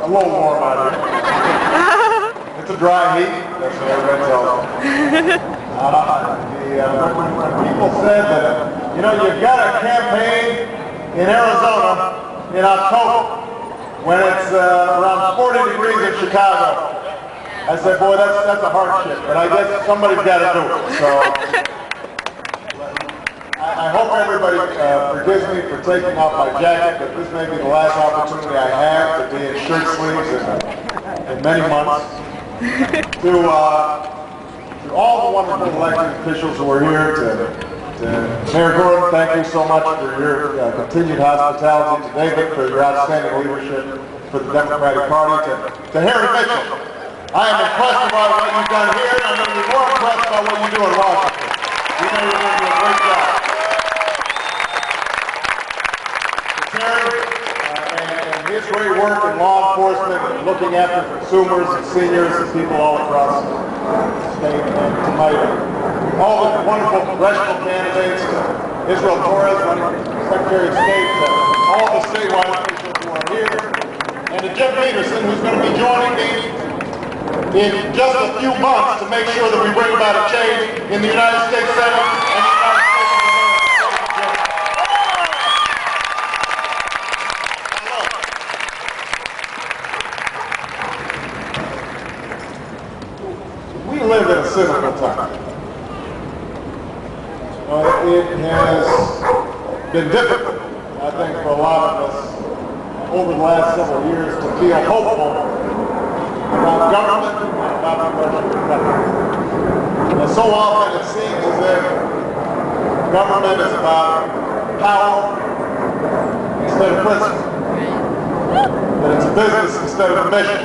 a little warm out here. It's a dry heat, that's what everybody tells me. When people said that, you know, you've got a campaign in Arizona in October when it's around 40 degrees in Chicago, I said, boy, that's a hardship, but I guess somebody's got to do it. So I hope everybody forgives me for taking off my jacket, but this may be the last opportunity I have to be in shirt sleeves in many months. To all the wonderful elected officials who are here, to Mayor Gordon, thank you so much for your continued hospitality, to David for your outstanding leadership for the Democratic Party, to Harry Mitchell. I am impressed by what you've done here, and I'm going to be more impressed by what you do in Washington. You know you're going to do a great job. To Terry, and his great work in law enforcement, and looking after consumers and seniors and people all across the state, and tonight, all the wonderful congressional candidates, Israel Torres, Secretary of State, all the statewide officials who are here, and to Jim Peterson, who's going to be joining me in just a few months to make sure that we bring about a change in the United States Senate and the United States of America. We live in a cynical time. It has been difficult, I think, for a lot of us over the last several years to feel hopeful about government and about the rest of the country. And so often it seems as if government is about power instead of principle. That it's a business instead of a mission.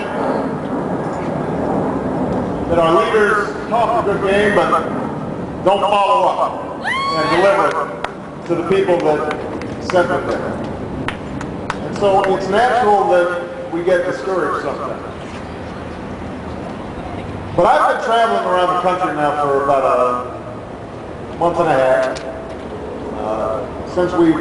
That our leaders talk a good game but don't follow up and deliver to the people that sent them there. And so it's natural that we get discouraged sometimes. But I've been traveling around the country now for about a month and a half. Since we've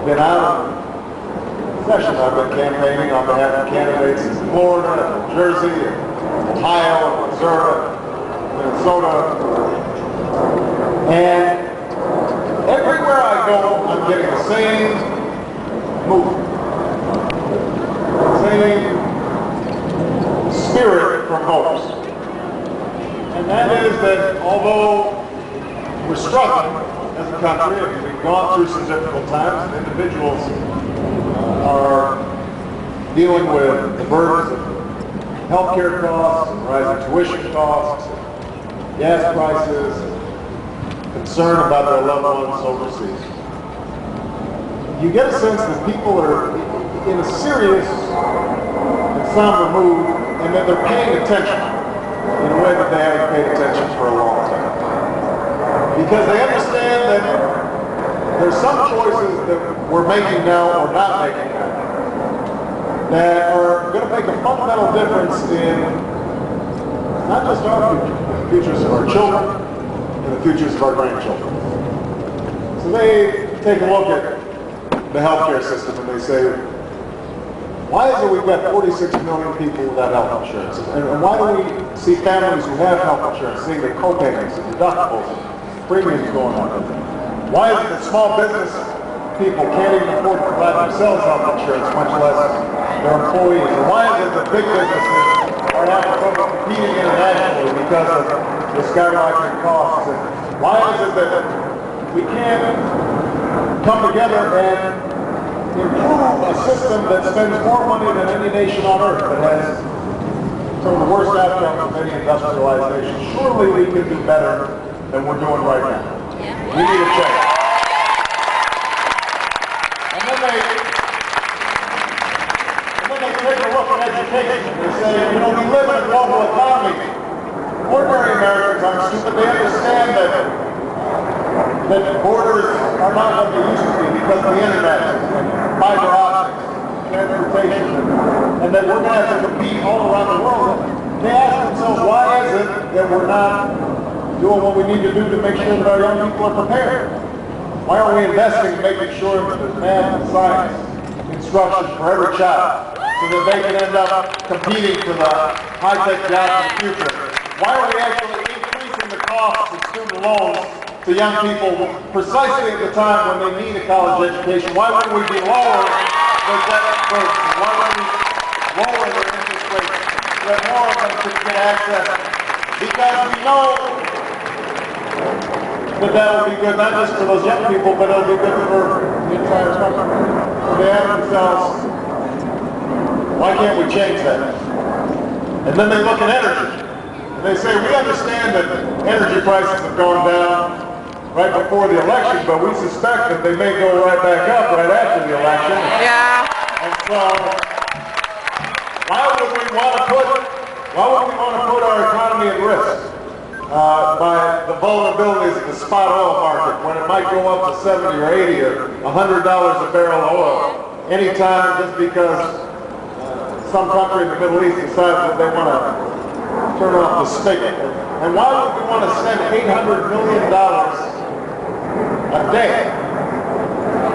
been out of session, I've been campaigning on behalf of candidates in Florida, New Jersey, Ohio, Missouri, Minnesota. And everywhere I go, I'm getting the same movement, same spirit from voters. And that is that although we're struggling as a country, and we've gone through some difficult times, individuals are dealing with the burdens of healthcare costs, and rising tuition costs, gas prices, concern about their loved ones overseas. You get a sense that people are in a serious and somber mood, and that they're paying attention in a way that they haven't paid attention for a long time. Because they understand that there's some choices that we're making now or not making now that are going to make a fundamental difference in not just our future, but the futures of our children and the futures of our grandchildren. So they take a look at the healthcare system and they say, why is it we've got 46 million people without health insurance? And why do we see families who have health insurance seeing their co-payments and deductibles and premiums going up? Why is it that small business people can't even afford to provide themselves health insurance, much less their employees? And why is it that big businesses are having trouble competing internationally because of the skyrocketing costs? And why is it that we can't come together and improve a system that spends more money than any nation on earth, that has some of the worst outcomes of any industrialized nation? Surely we can do better than we're doing right now. We need a change. And then they take a look at education. They say, you know, we live in a global economy. Ordinary Americans aren't stupid. They understand that borders are not what they used to be because of the internet, fiber optics, transportation, and that we're going to have to compete all around the world. They ask themselves, why is it that we're not doing what we need to do to make sure that our young people are prepared? Why aren't we investing in making sure that there's math and science instruction for every child? so that they can end up competing for the high-tech jobs in the future? Why are we actually increasing the costs of student loans to young people precisely at the time when they need a college education? Why wouldn't we be lowering their debt burden? Why wouldn't we lower their interest rates so that more of them could get access? Because we know that will be good not just for those young people, but it'll be good for the entire country. So they ask themselves, why can't we change that? And then they look at energy. And they say, we understand that energy prices have gone down right before the election, but we suspect that they may go right back up right after the election. Yeah. And so, why would we want to put our economy at risk by the vulnerabilities of the spot oil market when it might go up to 70 or 80 or $100 a barrel of oil anytime just because some country in the Middle East decides that they want to turn off the spigot? And why would we want to spend $800 million a day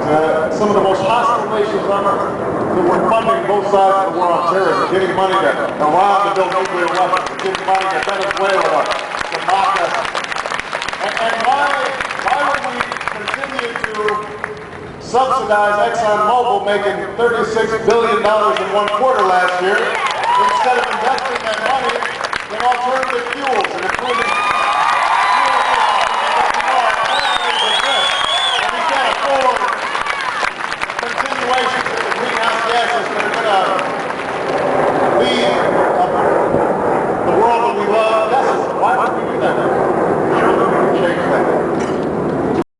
to some of the most hostile nations on earth that we're funding both sides of the war on terrorism, getting money to Iran to build nuclear weapons, getting money to Venezuela to mock us? And why would we continue to subsidize ExxonMobil making $36 billion in one quarter last year instead of investing that money in alternative fuels and improving fuel efficiency? And we can't afford continuations of the greenhouse gases that are going to